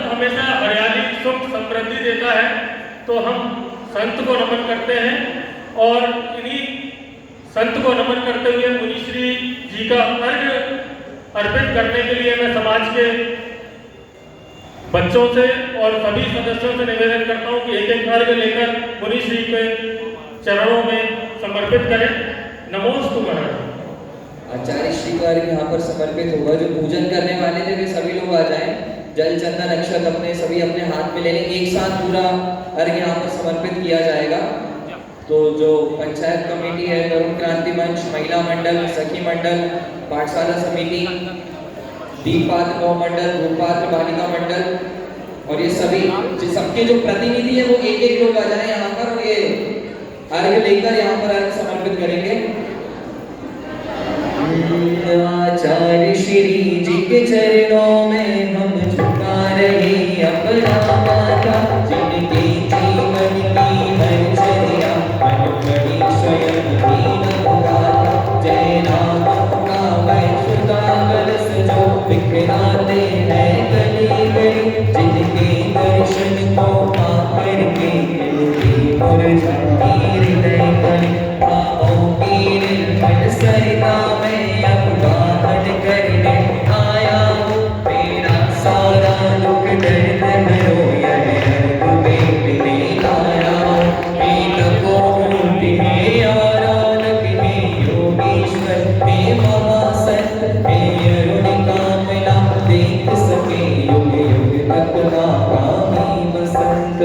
हमेशा हरियाली सुख समृद्धि देता है, तो हम संत को नमन करते हैं। और इन्हीं संत को नमन करते हुए मुनिश्री जी का अर्घ्य अर्पित करने के लिए मैं समाज के बच्चों से और सभी सदस्यों से निवेदन करता हूं कि एक एक अर्घ्य लेकर मुनिश्री के चरणों में समर्पित करें। नमोस्तु महाराज। आचार्य श्री का अर्घ्य यहाँ पर समर्पित होगा। जो पूजन करने वाले थे वे सभी लोग आ जाएं। जल चंदन अक्षत अपने सभी अपने हाथ में ले लें। एक साथ पूरा अर्घ्य यहाँ पर समर्पित किया जाएगा। तो जो पंचायत कमेटी है, तरुण क्रांति मंच, महिला मंडल, सखी मंडल, पाठशाला समिति, दीपपात्र नौ मंडल, रूपपात्र बालिका मंडल और ये सभी सबके जो प्रतिनिधि है वो एक एक लोग आ जाए यहाँ पर और ये अर्घ्य लेकर यहाँ पर अर्घ्य समर्पित करेंगे। आचार्य श्री जी के चरणों में हम झुका रहे अपना माथा, जिनके जीवन की हरचर्या मन बड़ी स्वयं दीन गाथा। जय राम का वैश्वानर जो बिखराते हैं गली गली, जिनके दर्शन को पाकर के मिलती मुरझाती हृदय कली। पापों की निर्मल सरिता में अब गाहन करने आया हूँ, मेरा सारा दुख दर्द हरो यह अर्घ में मिले आया हूँ। पीत को मूर्ति में आराधक में योगेश्वर में महासंत में अरुणिका मिला देख सके युग युग तक ना कामी बसंत।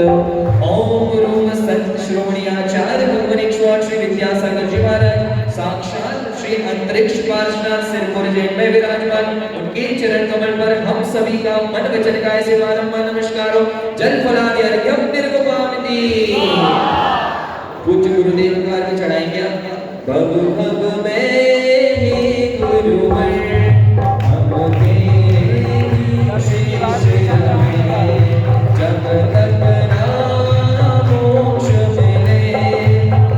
ओम गुरु संत श्रोमणी आचार्य भगवान श्री विद्यासागर जी महाराज साक्षात श्री अंतरिक्ष पार्षद सिरपुर जेल में विराजमान, उनके चरण कमल पर हम सभी का मन वचन काय से बारंबार नमस्कार हो। जल फलादि अर्घ्यम निर्वपामि। पूज्य गुरुदेव का अर्घ्य चढ़ाएंगे आप। भव भव में हे गुरुवर हम तेरे शिष्य हैं, जब तक ना मोक्ष मिले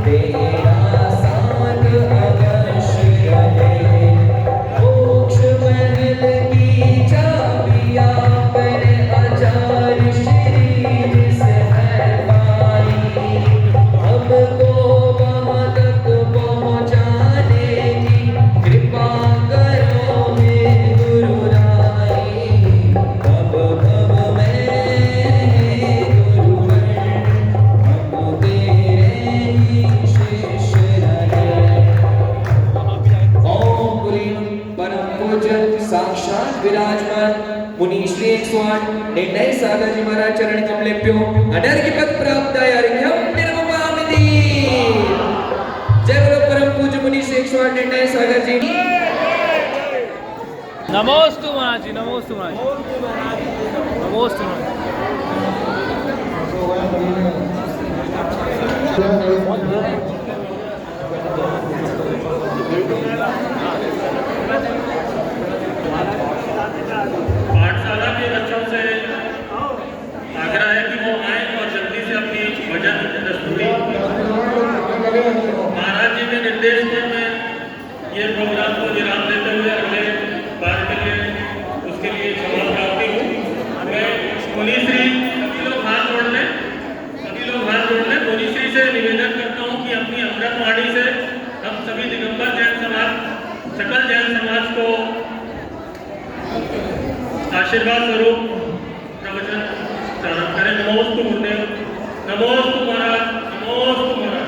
तेरा साथ अवश्य रहे। मोक्ष महल की चाबियां पर आचार्य श्री से है पाई, हमको वहां तक पहुंचाने की कृपा करो हे गुरु राई। भव भव में हे गुरुवर हम तेरे ही शिष्य रहे। ओम पुरी परम पूज्य साक्षात विराजमान मुनीश्री 108 निर्णय सागर जी महाराज चरण कमलेभ्यो अनर्घ्य पद प्राप्ताय अर्घ्यम निर्वपामि। जय बोलो परम पूज्य मुनीश्री 108 निर्णय सागर जी। नमोस्तु महाराज जी, नमोस्तु महाराज जी, नमोस्तु महाराज पाठशाला के बच्चों से आग्रह है कि वो आए और जल्दी से अपनी भजन प्रस्तुति महाराज जी के निर्देश पर मैं ये प्रोग्राम को विराम देते हुए अगले बार के लिए उसके लिए क्षमा प्राप्ति हूँ। मैं मुनिश्री सभी लोग हाथ जोड़ लें, सभी लोग हाथ जोड़ लें। मुनिश्री से निवेदन करता हूँ कि अपनी अमृतवाणी से हम सभी दिगंबर जैन समाज, सकल जैन समाज को आशीर्वाद स्वरूप प्रवचन प्रारंभ करें। नमोस्तु गुरुदेव, नमोस्तु महाराज, नमोस्तु महाराज।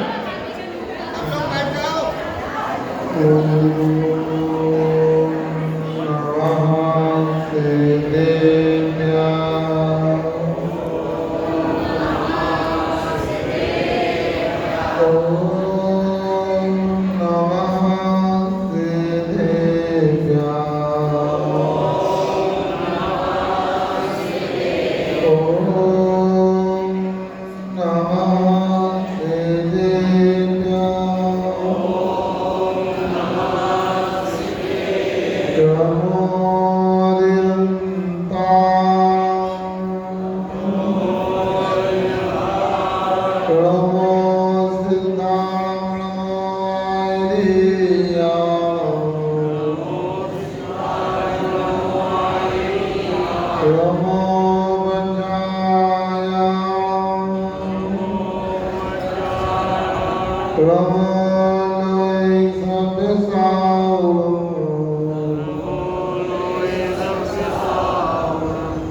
Namo रमालय सब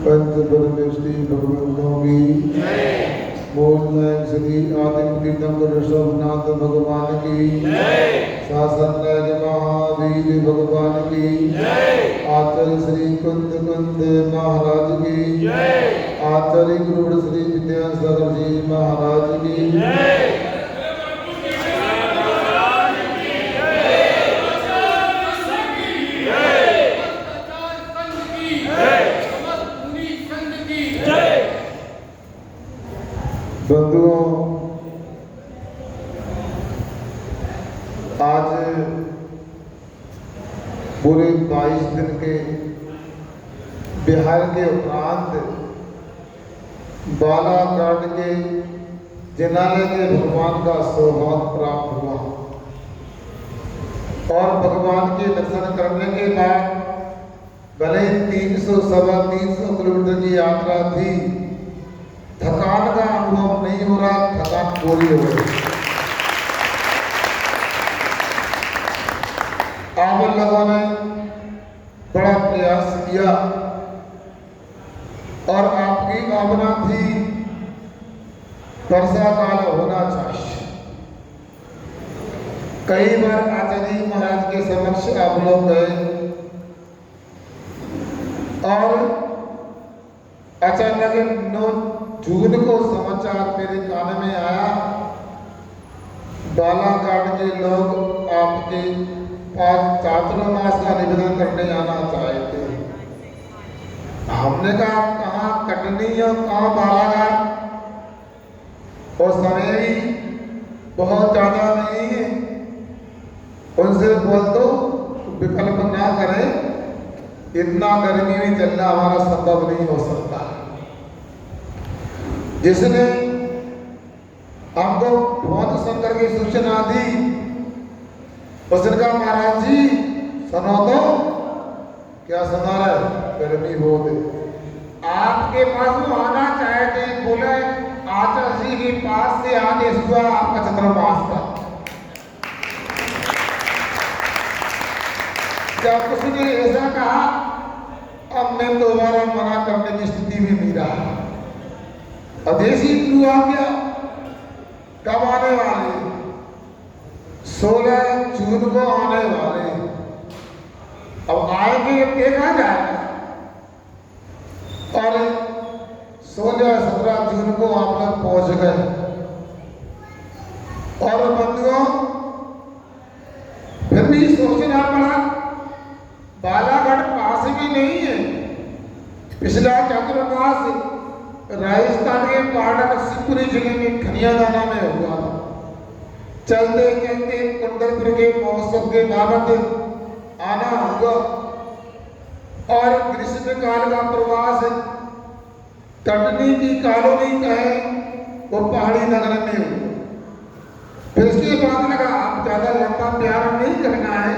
पंच परमेश्वरी भगवंतों की मूल नायक श्री आदित्य तीर्थंकर ऋषभनाथ भगवान की शासन नायक महावीर भगवान की आचार्य श्री कुंद महाराज की आचार्य गुरु श्री विद्यासागर जी महाराज की बंधुओं, आज पूरे 22 दिन के बिहार के उपरांत बालाघाट के जिनालय के भगवान का सौभाग्य प्राप्त हुआ और भगवान के दर्शन करने के बाद भले 300 किलोमीटर की यात्रा थी, थकान का अनुभव नहीं हो रहा, थकान पूरी हो गई। आप लोगों ने बड़ा प्रयास किया और आपकी भावना थी वर्षा काल होना चाहिए। कई बार आचार्य महाराज के समक्ष आप लोग गए और अचानक 9 जून को समाचार मेरे कान में आया, बालाघाट के लोग आपके पास चातुर्मास का निवेदन करने आना चाहते हैं। हमने कहा कहाँ कटनी और कहाँ बालाघाट, और समय भी बहुत ज़्यादा नहीं है, उनसे बोल दो विकल्प ना करें, इतना गर्मी में चलना हमारा संभव नहीं हो सकता। जिसने हमको बहुत शंकर की सूचना दी, उसने कहा महाराज जी सुनो तो, क्या सुना रहे, गर्मी बहुत है। आपके पास वो आना चाहते, बोले आचार्य जी के पास से आदेश हुआ आपका चंद्रमास का। जब उसने ऐसा कहा, अब मैं दोबारा मना करने की स्थिति में नहीं रहा। अदेशी हुआ क्या, कब आने वाले, 16 जून को आने वाले। अब आएंगे देखा जाएगा, और 16-17 जून को आप लोग पहुंच गए। और बंधुओं, फिर भी सोचना पड़ा, बालाघाट पास भी नहीं है। पिछला चातुर्मास राजस्थान के पाटन शिवपुरी जिले में खनियादाना में हुआ था। चलते चलते कुंडलपुर के महोत्सव के बाबत आना हुआ और ग्रीष्म काल का प्रवास कटनी की कॉलोनी कहे वो पहाड़ी नगर में हुआ। फिर उसके बाद लगा आप ज्यादा लंबा प्यार नहीं करना है,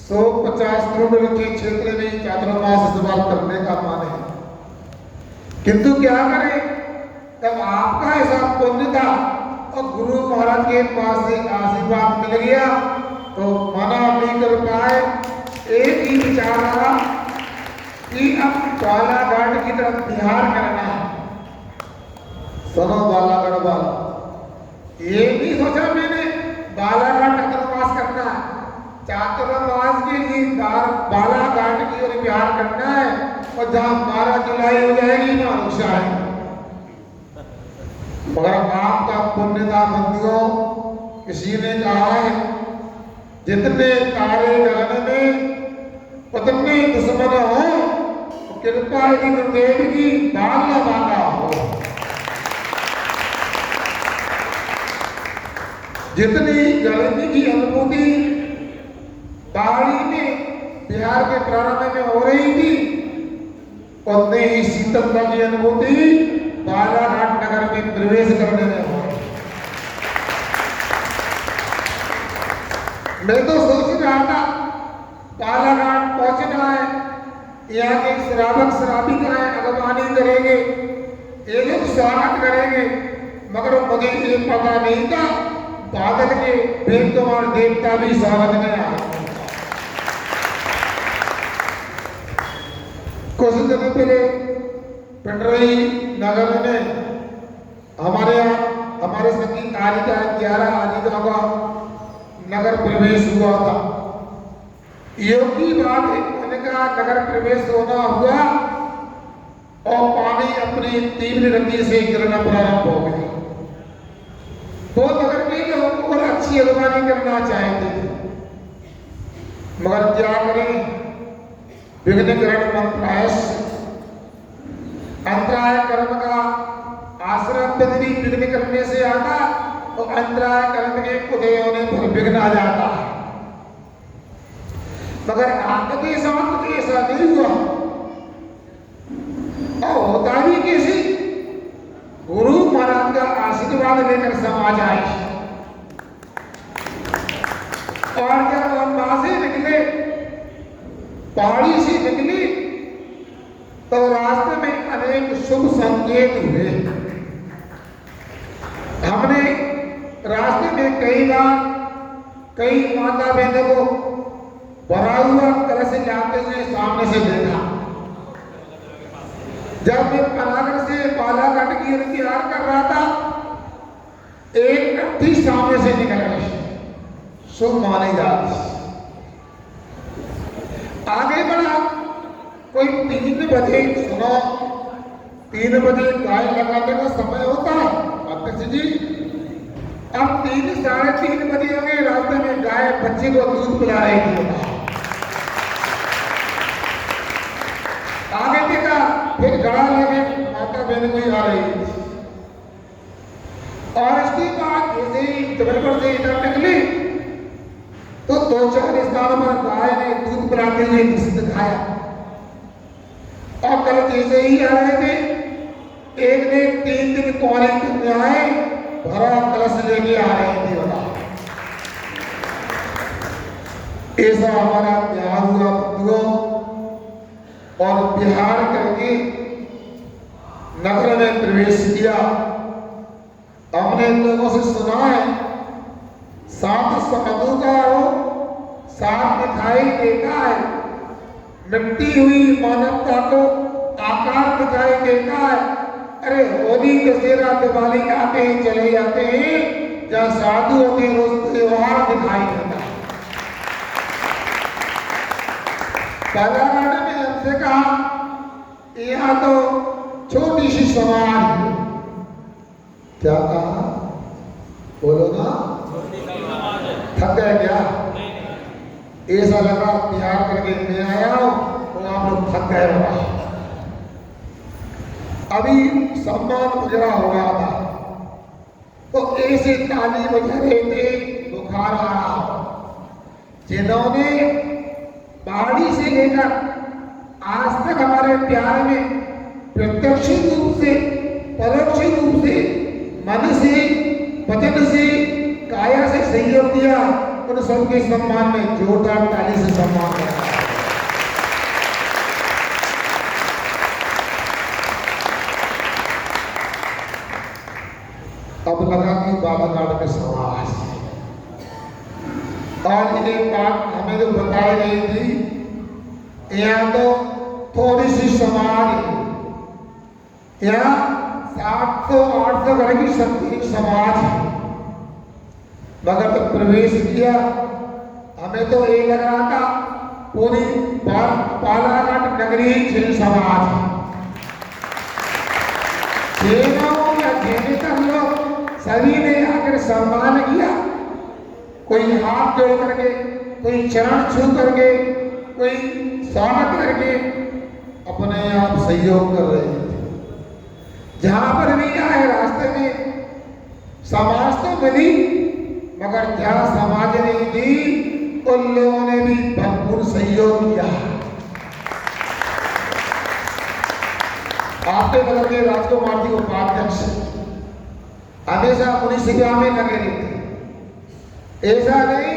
150 किलोमीटर के क्षेत्र में चातुर्मास इस्तेमाल करने का मन है। किंतु क्या करें, तब आपका ऐसा पुण्य था और गुरु महाराज के पास से आशीर्वाद मिल गया तो मना नहीं कर पाए। एक ही विचार रहा कि अब बालाघाट की तरफ बिहार करना है। सुनो बालाघाट वाला, ये नहीं सोचा मैंने बालाघाट चातुर्मास करना है, चातुर्मास के लिए बालाघाट की ओर बिहार करना है, और जहां 12 जुलाई हो जाएगी ना रुक जाएगी। मगर आपका पुण्य था बंधुओं, किसी ने कहा है जितने तारे गगन में उतने दुश्मन हो, तो कृपा यदि गुरुदेव की बाल न बांधा हो। जितनी गर्मी की अनुभूति पहाड़ी में बिहार के प्रारंभ में हो रही थी, उतनी ही शीतलता की अनुभूति बालाघाट नगर में प्रवेश करने में हो। मैं तो सोच रहा था बालाघाट पहुंचना है, यहाँ के श्रावक श्राविकाएं अगवानी करेंगे, ये लोग स्वागत करेंगे, मगर मुझे ये पता नहीं था बादल के बेकुमार देवता भी स्वागत में आए। कुछ दिन पहले पिंडरई नगर में हमारे यहाँ हमारे संगीत आदि का 11 आदित्यों का नगर प्रवेश हुआ था। योगी बात उनका नगर प्रवेश होना हुआ और पानी अपनी तीव्र गति से गिरना प्रारंभ हो गया। वो नगर के लोगों को अच्छी अगवानी करना चाहते थे, मगर क्या करें, विघ्नकरण मंत्रालय अंतराय कर्म का आश्रम बदली विघ्न करने से आता और अंतराय कर्म के उदय होने पर विघ्न आ जाता है। मगर आपके साथ तो ऐसा नहीं हुआ और होता भी कैसे, गुरु महाराज का आशीर्वाद लेकर समाज आई और जब हम वहां से निकले, पहाड़ी से निकली, तो रास्ते में अनेक शुभ संकेत हुए। हमने रास्ते में कई बार कई माता बहनों को भरा हुआ कलश जाते हुए सामने से देखा। जब मैं पनागर से बालाघाट की ओर इंतजार कर रहा था, एक अर्थी सामने से निकल गई, शुभ मानी जाती। आगे बढ़ा, कोई 3 बजे, सुनो, 3 बजे गाय लगाने का समय होता है अध्यक्ष जी। अब 3 साढ़े 3 बजे हो गए, रास्ते में गाय बच्चे को दूध पिला रही थी। आगे देखा, फिर गड़ा लगे, माता बहन कोई आ रही थी। और इसके बाद जैसे ही जबलपुर से इधर निकली तो 2-4 स्थानों पर गाय ने दूध पिलाते हुए दिखाया। और कल जैसे ही आ रहे थे, एक ने 3 दिन कुंवारी कन्याएं भरा कलश लेके आ रही थी। ऐसा हमारा बिहार हुआ बंधुओं, और बिहार करके नगर में प्रवेश किया। हमने लोगों से सुना है, 7 समुद्रों का हो, 7 दिखाई देता है, मिट्टी हुई मानवता को आकार दिखाई देता है। अरे होली, दशहरा, दिवाली आते ही चले जाते हैं, जहाँ साधु होते हैं रोज त्योहार दिखाई देता है। बालाघाट में हमसे कहा, यहाँ तो छोटी सी समाज है। क्या कहा, बोलो ना, थक गए क्या? ऐसा लगा बिहार करके मैं आया हूं तो आप लोग थक गए होगा। अभी सम्मान गुजरा हो रहा था तो ऐसे ताली बजा रहे थे, बुखार आ रहा। जिन्होंने पहाड़ी से लेकर आज तक हमारे प्यार में प्रत्यक्ष रूप से, परोक्ष रूप से, मन से, वचन से, काया से सहयोग दिया, उन सबके सम्मान में जोरदार ताली से सम्मान किया। अब लगा कि बालाघाट में समाज, और एक बात हमें जो बताई गई थी, यहाँ तो थोड़ी सी समाज है, यहाँ 700-800 घर की शक्ति समाज है। मगर तो प्रवेश किया, हमें तो ये लग रहा था पूरी बालाघाट नगरी जैन समाज है। या जेनेतर लोग सभी ने आकर सम्मान किया, कोई हाथ जोड़ करके, कोई चरण छू करके, कोई स्वागत करके अपने आप सहयोग कर रहे थे। जहां पर भी आए रास्ते में समाज तो मिली, मगर जहां समाज नहीं दी, उन लोगों ने भी भरपूर सहयोग किया। आपके नगर के राजकुमार जी उपाध्यक्ष हमेशा उन्हीं सेवा में लगे रहते। ऐसा नहीं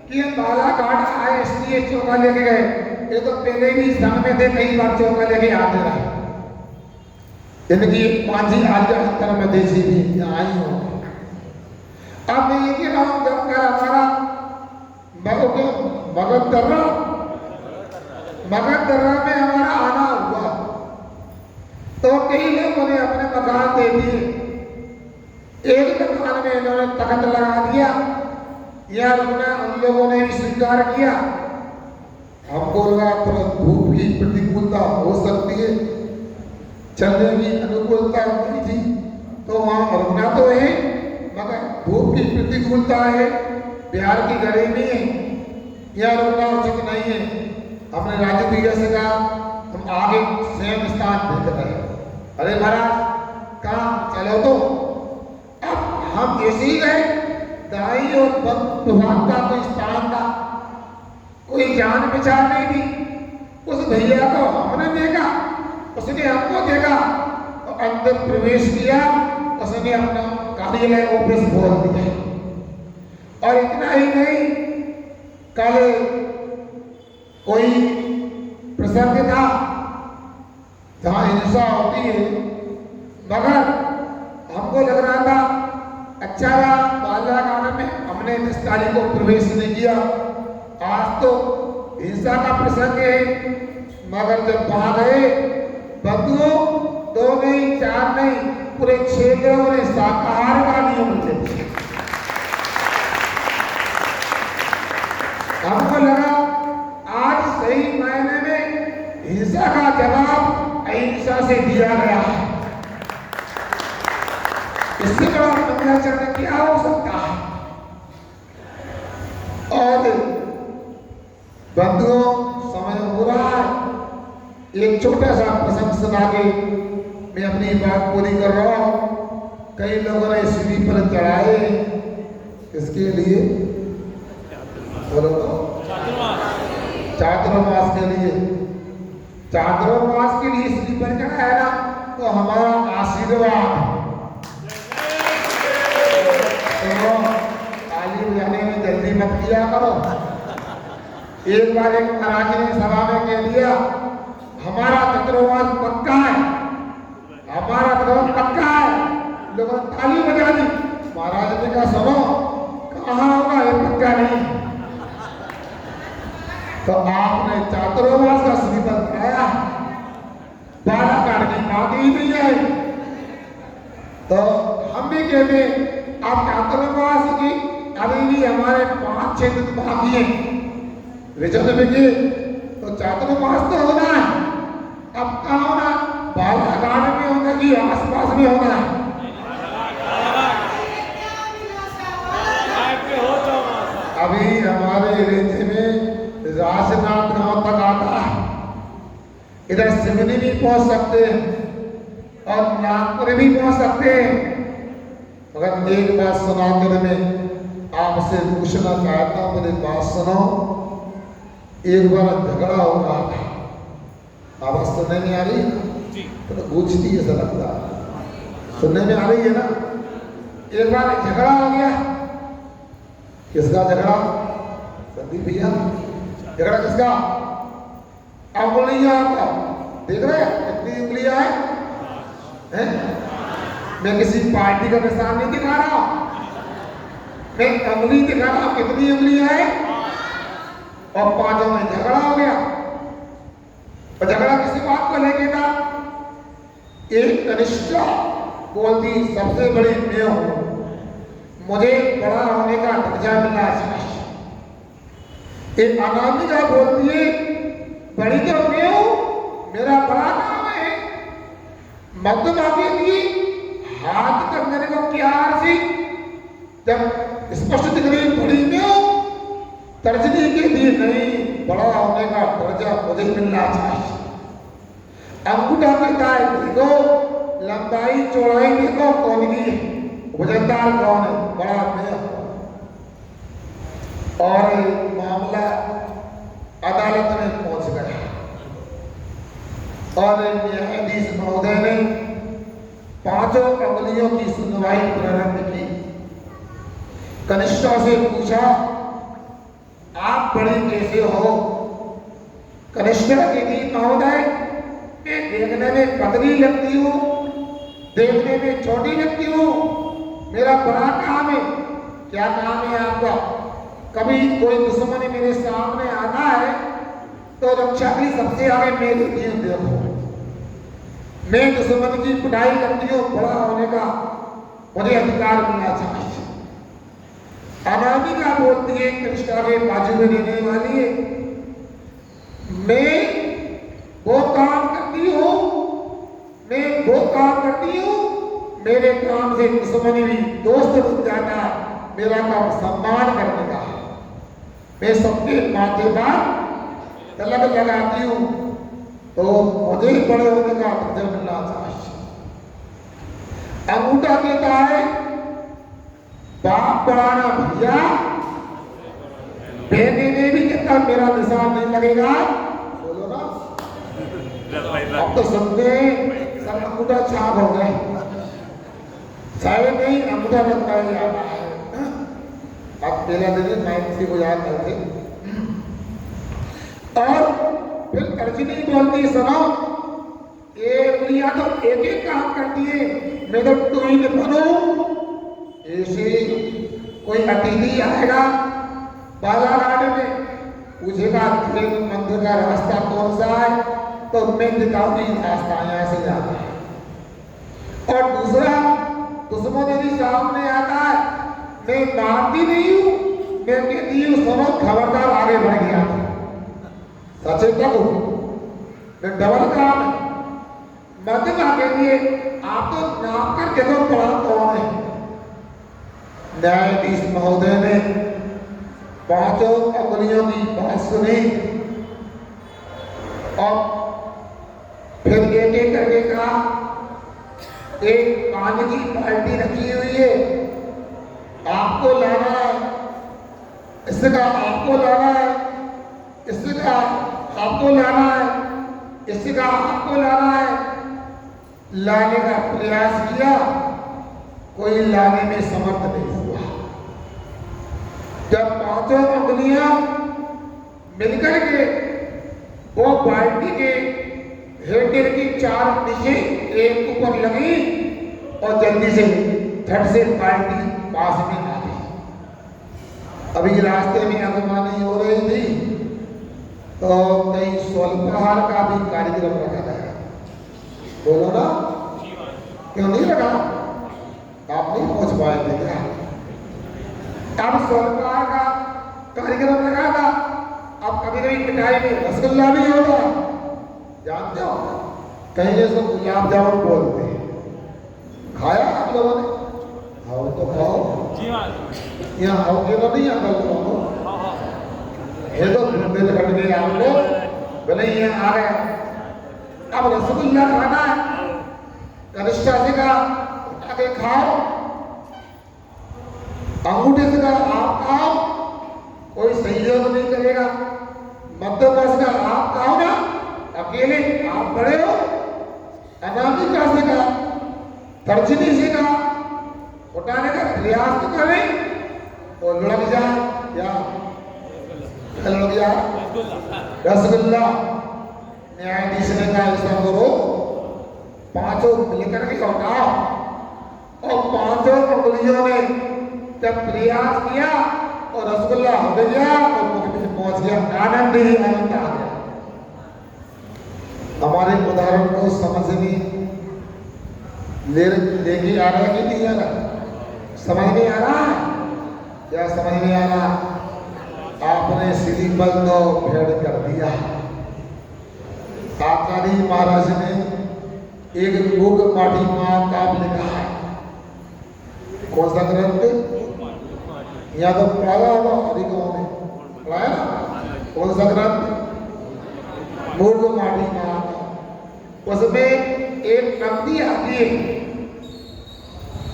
कि हम बालाघाट आए इसलिए चौका लेके गए, ये तो पहले भी संघ में थे, कई बार चौका लेके आते रहे। इनकी मांझी आज अंतर में देशी भी आई हो, अब मैं ये कह रहा हूं जब कर हमारा मगध दर्रा में हमारा आना हुआ तो कई लोगों ने अपने मकान दे दिए। एक मकान में इन्होंने तख्त लगा दिया या उन लोगों ने भी स्वीकार किया। हमको लगा तुरंत धूप की प्रतिकूलता हो सकती है, चलने की अनुकूलता नहीं थी तो वहां रुकना तो है, मगर धूप की प्रतिकूलता है, बिहार की गरीबी है, यह रुकना उचित नहीं है। हमने राज्य भैया से कहा हम आगे स्वयं स्थान देख रहे हैं। अरे महाराज कहा चलो तो। अब हम जैसे ही गए दाई और विभाग का कोई स्थान था, कोई जान पहचान नहीं थी। उस भैया को हमने देखा, उसने हमको देखा तो अंदर प्रवेश किया, उसने अपना कार्यालय ऑफिस खोल दिया। और इतना ही नहीं, कल कोई प्रसंग था जहां हिंसा होती है, मगर हमको लग रहा था अच्छा रहा बालागान में हमने 10 तारीख को प्रवेश नहीं किया। आज तो हिंसा का प्रसंग है, मगर जब वहां गए बंधुओं 2 नहीं 4 नहीं पूरे क्षेत्रों ने शाकाहार का नियम थे। हमको लगा आज सही मायने में हिंसा का जवाब अहिंसा से दिया गया है। इससे बड़ा मंगलाचरण क्या हो सकता है। और बंधुओं समय हो रहा है, एक छोटा सा प्रसंग सुना के मैं अपनी बात पूरी कर रहा हूं। कई लोगों ने सीढ़ी पर चढ़ाए इसके लिए बोलो तो चातुर्मास के लिए, चातुर्मास के लिए श्री पर चढ़ाया ना तो हमारा आशीर्वाद। तो ताली बजाने में जल्दी मत किया करो। एक बार एक महाराज ने सभा में कह दिया हमारा चातुर्मास पक्का है, हमारा धर्म पक्का है। लोगों ने ताली बजा दी। महाराज ने कहा सुनो कहाँ होगा ये पक्का नहीं। तो आपने चातुर्मास का श्रीफल कराया, बालाघाट की बात ही नहीं आई। तो हम भी कहते आप चातुर्मास की अभी भी हमारे 5-6 दिन बाकी है रिजल्ट में के, तो चातुर्मास तो होना है। अब कहाँ होना, बालाघाट में होना कि आसपास में होना है। अभी हमारे रेंज में राजनाथ गांव तक आता है, इधर सिवनी भी पहुंच सकते हैं और नागपुर भी पहुंच सकते हैं। मगर एक बात सुनाकर मैं आपसे पूछना चाहता हूं, मेरी बात सुनो। एक बार झगड़ा हो रहा था, आवाज सुनने में आ रही है तो गूंजती है, ऐसा लगता है सुनने में आ रही है ना। एक बार झगड़ा हो गया। किसका झगड़ा? संदीप भैया झगड़ा किसका? अंगुलियां का। देख रहे हैं कितनी उंगलियां हैं? मैं किसी पार्टी का निशान नहीं दिखा रहा, मैं अंगुली दिखा रहा हूं कितनी उंगलियां हैं। और 5 में झगड़ा हो गया। और झगड़ा किसी बात को लेके था? एक कनिष्ठा बोलती सबसे बड़ी मैं हूं, मुझे बड़ा होने का दर्जा मिला चाहिए। एक अनामिका बोलती है बड़ी तो मैं हूं, मेरा बड़ा काम है। मध्यभागी की हाथ करने को क्या सी जब स्पष्ट दिख रही बड़ी में हूं, तर्जनी के लिए नहीं, बड़ा होने का दर्जा मुझे मिलना चाहिए। अंगूठा कहता है देखो लंबाई चौड़ाई देखो कौन की है, वजनदार कौन है, बड़ा मैं। और मामला अदालत में पहुंच गया और न्यायाधीश महोदय ने 5 अंगुलियों की सुनवाई प्रारंभ की। कनिष्ठा से पूछा आप बड़ी कैसे हो? कनिष्ठा कहती महोदय मैं देखने में पतली लगती हूँ, देखने में छोटी लगती हूँ, मेरा बड़ा काम है, क्या काम है आपका? कभी कोई दुश्मन मेरे सामने आना है तो रक्षा की सबसे आगे मेरी नींव देखो। मैं दुश्मन की पिटाई करती हूँ, बड़ा होने का मुझे अधिकार मिलना चाहिए। अनामिका बोलती है कृष्णा के बाजू में रहने वाली है, मैं वो काम करती हूँ, मैं वो काम करती हूँ, मेरे काम से दुश्मन भी दोस्त बन जाता है। मेरा काम सम्मान करने का है। मैं सबके माथे पर तलक लगाती हूँ तो मुझे बड़े होने का दर्जा मिलना चाहिए। अंगूठा कहता है बाप बढ़ाना भैया, बेटे ने भी कहता मेरा निशान नहीं लगेगा। बोलो ना, अब तो सुनते सब अंगूठा छाप हो गए, शायद नहीं अंगूठा लगता है यार। अब पहला दिन मैं किसी को याद करते और फिर अर्जुनी बोलती सुनो, ये उंगलियां तो एक एक काम करती है, मैं तो टूइन बनूं। ऐसे कोई अतिथि आएगा बालाघाट में, पूछेगा खेल मंदिर का रास्ता कौन सा है, तो मैं दिखाऊंगी रास्ता यहाँ से जाता है। और दूसरा दुश्मन यदि सामने आता है, मैं मारती नहीं हूँ, मैं कहती हूँ सुनो खबरदार आगे बढ़ गया। सचे कब मैं डबल काम मध्यमा के लिए आप तो नाम कर देखो पढ़ा कौन है। न्यायाधीश महोदय ने पांचों अंगुलियों की बात सुनी और फिर एक एक करके कहा, एक पानी की बाल्टी रखी हुई है, आपको लाना है, इससे कहा आपको लाना है, इससे कहा आपको लाना है, इससे कहा आपको लाना है। लाने का प्रयास किया, कोई लाने में समर्थ नहीं हुआ। जब पांचों उंगलियां मिलकर के वो बाल्टी के हेडर की चार नीचे एक ऊपर लगी और जल्दी से झट से बाल्टी पास में आ गई। अभी रास्ते में आगमनी हो रही थी तो कहीं स्वल्पहार का भी कार्यक्रम रखा गया। बोलो ना, क्यों नहीं रखा? आप नहीं पहुंच पाए थे क्या? अब स्वल्पहार का कार्यक्रम रखा था। अब कभी कभी मिठाई में रसगुल्ला भी होता, जानते हो? कहीं जैसे गुलाब जामुन बोलते हैं, खाया आप लोगों ने? खाओ तो खाओ, यहाँ आओ के तो नहीं आता लोगों को। ये तो घूमते लग गए आप लोग, भले यहाँ आ गए। अब रसगुल्ला खाना है, कनिष्ठा से कहा आके खाओ, अंगूठे से कहा आप खाओ, कोई सहयोग नहीं करेगा। मध्यमा से कहा आप खाओ ना, अकेले आप बड़े हो। अनामिका से कहा, तर्जनी से कहा उठाने का प्रयास तो करें और लड़ जाए या लड़ गया रसगुल्ला। न्यायाधीश ने कहा ऐसा करो, पांचों मिलकर के उठाओ। और पांचों उंगलियों ने जब प्रयास किया और रसगुल्ला हो गया और मुख में पहुंच गया, आनंद ही आनंद आ गया। हमारे उदाहरण को समझने लेके आ रहा है कि नहीं आ रहा? समझ में आ रहा है क्या? समझ में आ रहा? आपने सीधी बल तो भेड़ कर दिया। आचार्य महाराज ने एक लोक पाठी महाकाव्य लिखा है। कौन सा ग्रंथ? यहाँ तो पढ़ाया होगा, अधिकों ने पढ़ाया ना। कौन सा ग्रंथ? मूर्ख पाठी महाकाव्य। उसमें एक पंक्ति आती है,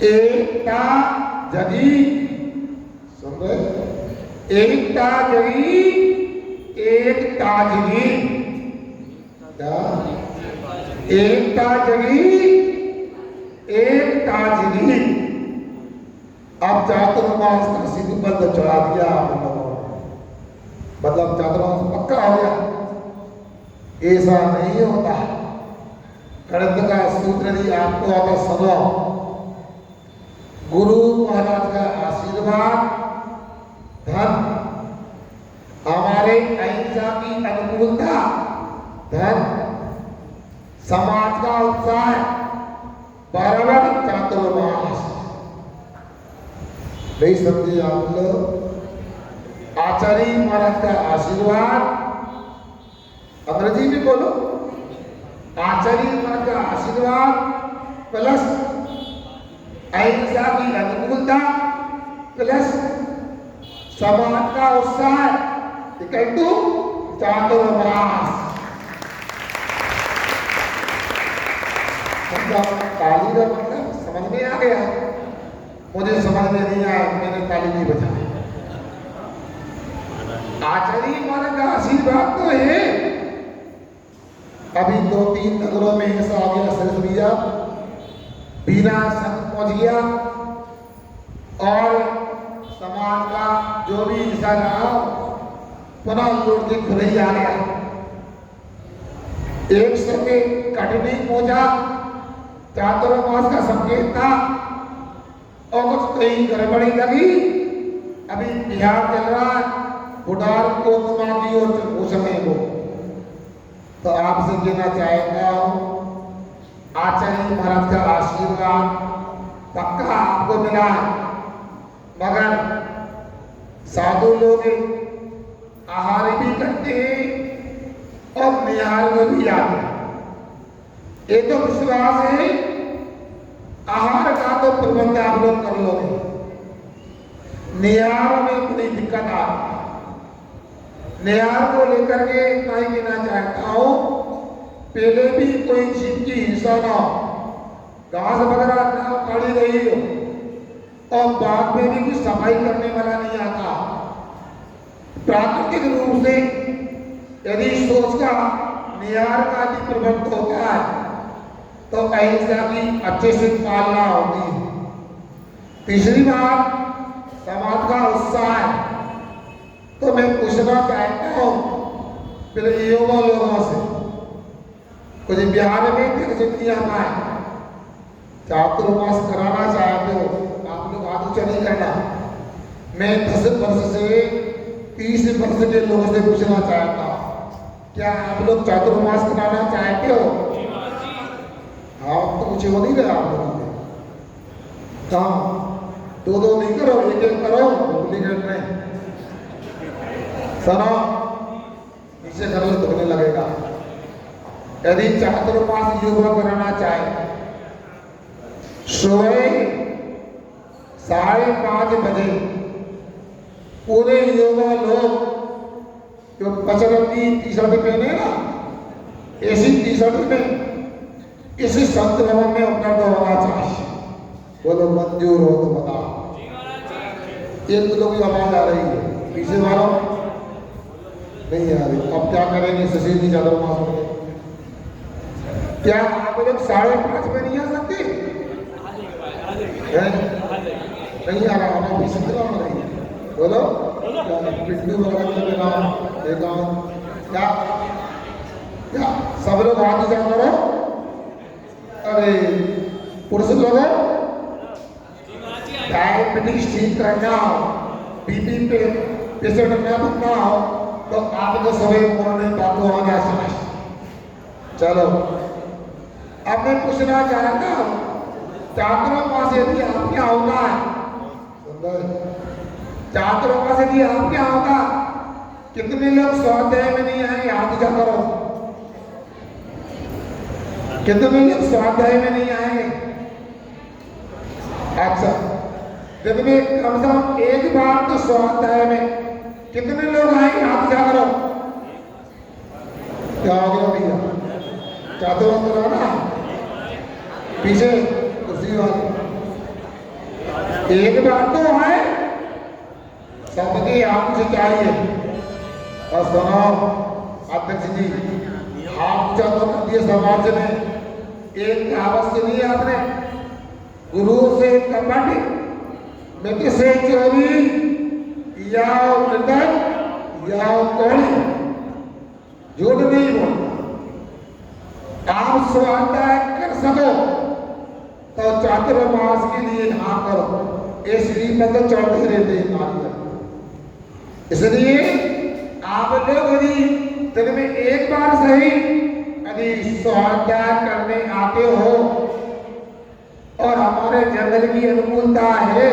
एकता जगी, सुन रहे? एकता जगी एकता जगी, क्या? एकता जगी एकता जगी। अब चातुर्मास का सिद्धिबद्ध चढ़ा दिया आप लोगों ने, मतलब चातुर्मास पक्का हो गया। ऐसा नहीं होता। गणित का सूत्र यदि आपको आता सुनो, गुरु महाराज का आशीर्वाद, धन, हमारे अहिंसा की अनुकूलता, धन, समाज का उत्साह, बराबर चातुर्मास। नहीं समझे आप लोग? आचार्य महाराज का आशीर्वाद, अंग्रेजी में बोलो, आचार्य महाराज का आशीर्वाद प्लस अहिंसा की अनुकूलता प्लस समाज का उत्साह इक्वल टू चातुर्मास। ताली का मतलब समझ में आ गया? मुझे समझ में नहीं आया, मैंने ताली नहीं बजाई। आचार्य महाराज का आशीर्वाद तो है। अभी 2-3 नगरों में ऐसा आ गया, सरसरिया बीना संग पहुंच गया और समाज का जो भी हिस्सा रहा पुनः लौट के खुले ही आ गया। एक समय कटनी पहुंचा, चातुर्मास का संकेत था और कुछ कहीं गड़बड़ी लगी। अभी बिहार चल रहा है, बुढ़ार को की और समय को। तो आपसे कहना चाहेगा, आचार्य महाराज का आशीर्वाद पक्का आपको मिला, मगर साधु लोग आहार भी करते हैं और निहार में भी आते हैं। ये तो विश्वास है, आहार का तो प्रबंध आप लोग कर लोगे, निहार में कोई दिक्कत आ, निहार को लेकर के इतना ही कहना चाहता हूं, पहले भी कोई जीव की हिंसा ना हो, घास वगैरह ना काढ़ी रही हो और बाद में भी कुछ सफाई करने वाला नहीं आता। प्राकृतिक रूप से यदि सोच का निहार का भी प्रबंध होता है तो अहिंसा की अच्छे से पालना होती है। तीसरी बात, समाज का उत्साह है। तो मैं पूछना चाहता हूँ पहले युवा लोगों से, कुछ बिहार में कैसे किया है, चातुर्मास कराना चाहते हो, आप लोग हाथ ऊंचा नहीं करना। मैं 10 वर्ष से 30 वर्ष के लोगों से पूछना चाहता हूँ, क्या आप लोग चातुर्मास कराना चाहते हो? हाँ, तो कुछ हो नहीं रहा आप लोगों में। हाँ, 2-2 नहीं करो, 1-1 करो, डुप्लीकेट में सनो नीचे कर लो, दुखने लगेगा। यदि चातुर्मास योगा कराना चाहे, सुबह 5:30 बजे पूरे योगा लोग जो पचरंगी टी-शर्ट पहने ना, ऐसी टी-शर्ट में इसी संत भवन में उपलब्ध होना चाहिए। बोलो मंजूर हो तो बताओ। एक लोगों की आवाज आ रही है, पीछे वालों नहीं आ रही। अब क्या करेंगे? शशि जी चातुर्मास में क्या आप लोग 5:30 में नहीं आ सकते? नहीं आ रहा, हमें भी संतरा हो रही है। बोलो पिट्टू वगैरह के नाम देखा क्या क्या सब लोग हाथ ऊंचा करो। अरे पुरुष लोगों, डायबिटीज ठीक करना हो, बीपी पे पेशेंट ना बनना हो तो आपको सभी मॉर्निंग बातों आना चाहिए। चलो, अब मैं पूछना चाहता हूँ, चातुर्मास यदि आप क्या होगा, चातुर्मास यदि आप क्या होगा, कितने लोग स्वाध्याय में नहीं आए? हाथ ऊंचा करो। कितने लोग स्वाध्याय में नहीं आएंगे? अच्छा, दिन में कम से कम एक बार तो स्वाध्याय में कितने लोग आएंगे? हाथ ऊंचा करो। क्या हो गया भैया? चातुर्मास कराना पीछे कुर्सी वाले एक बार तो आए, सबके हाथ से चाहिए। और सुनो अध्यक्ष जी, हाथ ऊंचा तो कर दिए समाज ने, एक कहावत से नहीं आपने, गुरु से कपट मित्र से चोरी, याओ मृतक याओ कौड़ी, झूठ नहीं बोलना। आप स्वाध्याय कर सको तो चातुर्मास के लिए यहाँ पर ये श्रीमद चढ़ते रहते हैं नारियल। इसलिए आप लोग यदि दिन में एक बार सही यदि स्वाध्याय करने आते हो और हमारे जंगल की अनुकूलता है,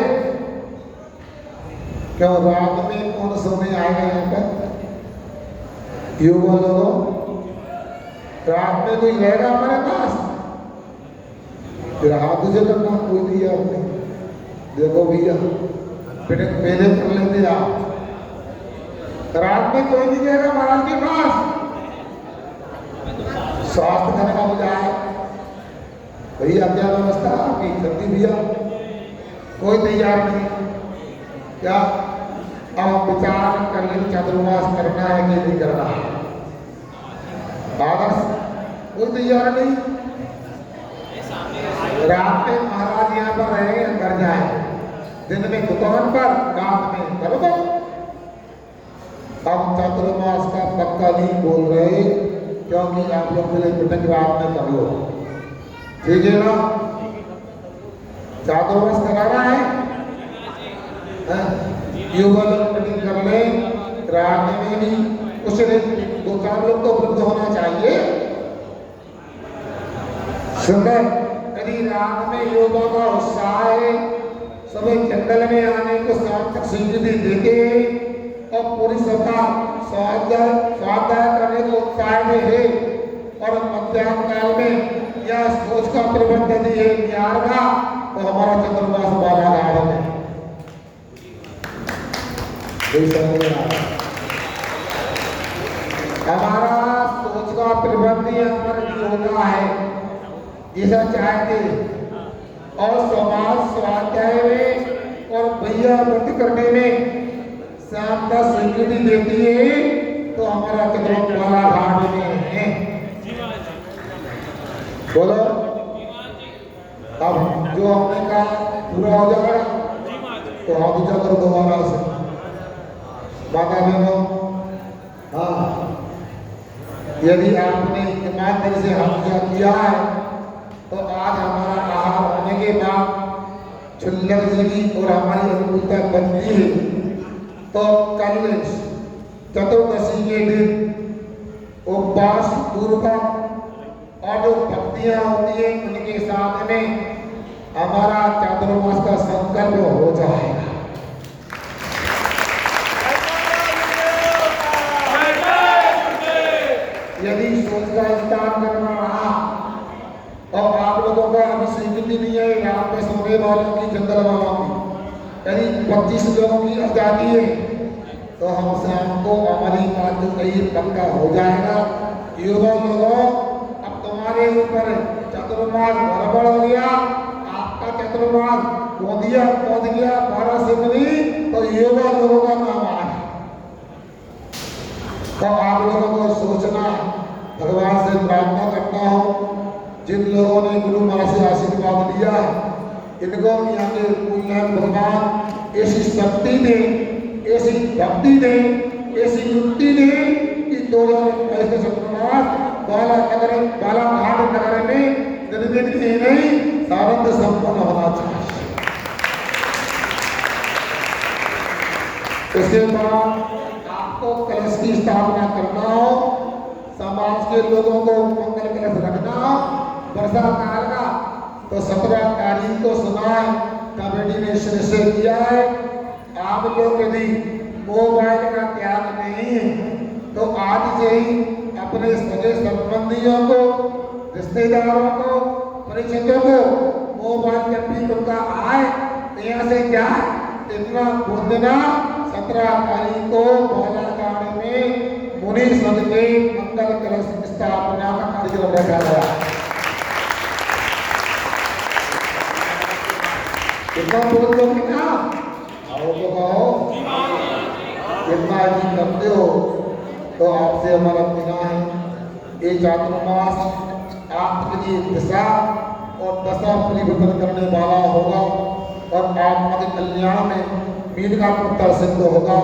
क्यों रात में कौन सोने आएगा यहाँ पर? युवा लोगों, रात में कोई रहेगा हमारे पास? फिर हाथ से करना कोई दिया आपने, देखो भैया पहले कर लेते आप। रात में कोई नहीं जाएगा महाराज के पास, स्वास्थ्य करने का बजाय भैया क्या व्यवस्था आपकी जल्दी भैया, कोई तैयार नहीं। क्या अब विचार कर ले चातुर्मास करना है कि नहीं करना है? आदर्श कोई तैयार नहीं। रात में महाराज यहाँ पर रहेंगे, घर जाए, दिन में दुकान पर, रात में घर पर। हम चातुर्मास का पक्का नहीं बोल रहे, क्योंकि आप लोग मिले पिटक रात में कर लो, ठीक है ना? चातुर्मास कराना है, युवा लोग मीटिंग कर ले, रात में भी कुछ 2-4 लोग तो उपलब्ध होना चाहिए। सुंदर यदि रात में युवा का उत्साह है, सुबह जंगल में आने को शाम तक स्वीकृति देते और पूरी सभा स्वाध्याय करने को उत्साह में है, और मध्याह्न काल में यह सोच का प्रबंध यदि है ज्ञान का, तो हमारा चतुर्मास बालाघाट में हमारा सोच का प्रबंध हमारे होता है, ऐसा चाहते। और समाज स्वाध्याय में और भैया व्रत करने में शाम का स्वीकृति देती है, तो हमारा चतुर्मास बालाघाट में है। बोलो, अब जो हमने कहा पूरा हो जाएगा तो हाथ ऊंचा करो दोबारा से, माता बहनों। हाँ, यदि आपने ईमानदारी से हाथ ऊंचा किया है, तो आज हमारा आहार होने के बाद क्षुल्लक जीवी और हमारी अनुकूलता बनती है, तो कल चतुर्दशी के दिन उपवास पूर्वक और जो भक्तियां होती है उनके साथ में हमारा चातुर्मास का संकल्प हो जाएगा। यदि सोच का स्थान करना रहा और आप लोगों का अभी स्वीकृति नहीं है, रात में सोने वालों की, जंगल वालों की, यदि 25 लोगों की आजादी है, तो हम शाम को हमारी बात कहीं पक्का हो जाएगा। युवा लोगों, अब तुम्हारे ऊपर चतुर्मास गड़बड़ हो गया, आपका चतुर्मास पहुंच गया 12 सिमनी, तो युवा लोगों का नाम आया। तो आप लोगों को सोचना, भगवान से प्रार्थना करता हूँ, जिन लोगों ने गुरु महाराज से आशीर्वाद लिया है, इनको यहाँ के पूजन भगवान ऐसी शक्ति दे, ऐसी भक्ति दे, ऐसी युक्ति दे कि 2022 के चतुर्मास बालाघाट नगर में निर्मित ही नहीं, सारंग संपन्न होना चाहिए। उसके बाद आपको कलश की स्थापना करना हो, समाज के लोगों को मंगल कलश रखना हो। वर्षा काल का तो 17 तारीख को सुना है, कमेटी ने निश्चय किया है, आप लोग यदि मोबाइल का त्याग नहीं है, तो आज से ही अपने सगे संबंधियों को, रिश्तेदारों को, परिचितों को मोबाइल जब भी उनका आए, यहाँ से क्या इतना बोल देना, 17 तारीख को बालाघाट में मुनि संघ के मंगल कलश स्थापना का कार्यक्रम रखा गया। कितना बोल दो कितना आओ तो कहो, कितना यदि करते हो तो आपसे हमारा बिना है। ये चातुर्मास आपके लिए दिशा और दशा परिवर्तन करने वाला होगा और आपके कल्याण में मीन का पुत्र सिद्ध होगा।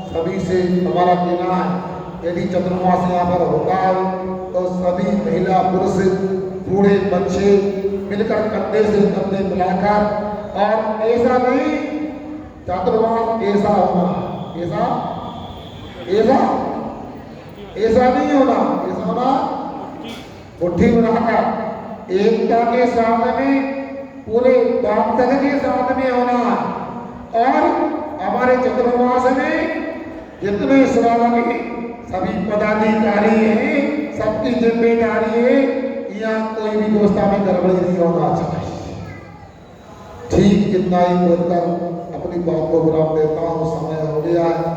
सभी से हमारा कहना है, यदि चतुर्मास यहाँ पर होता है तो सभी महिला पुरुष बूढ़े बच्चे मिलकर कंधे से कंधे मिलाकर और ऐसा नहीं चातुर्मास ऐसा होना ऐसा ऐसा ऐसा नहीं होना ऐसा होना मुट्ठी बनाकर एकता के साथ में पूरे दांतन के साथ में होना और हमारे चतुर्मास में जितने श्रावणी सभी पदाधिकारी हैं सबकी जिम्मेदारी है यहाँ कोई भी व्यवस्था में गड़बड़ी नहीं होना चाहिए। ठीक इतना ही बोलकर अपनी बात को विराम देता हूँ। समय हो गया है।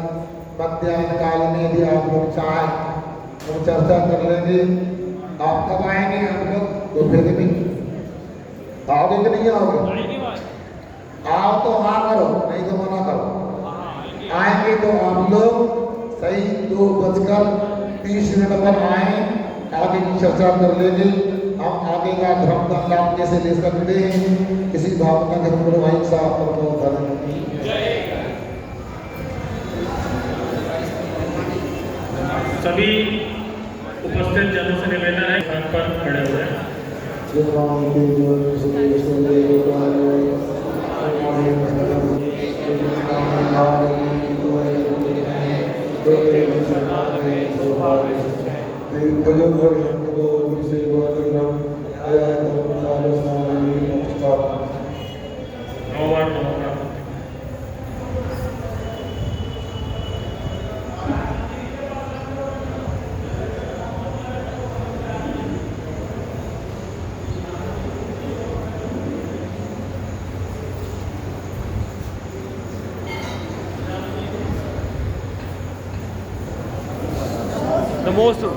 मध्याह्न काल में यदि आप लोग चाहें तो चर्चा कर लेंगे। आप कब आएंगे? आप लोग दोपहर में आओगे कि नहीं आओगे? आओ तो हाँ करो, नहीं तो मना करो। आएंगे तो आप लोग सही 2:30 पर आए, आगे की चर्चा कर लेंगे। हम आगे का धर्म का लाभ कैसे ले सकते हैं, इसी भावना के पूर्व अहिंसा परमो धर्म। सभी उपस्थित जनों से निवेदन है स्थान पर खड़े हो जाएं। नमोस्तु।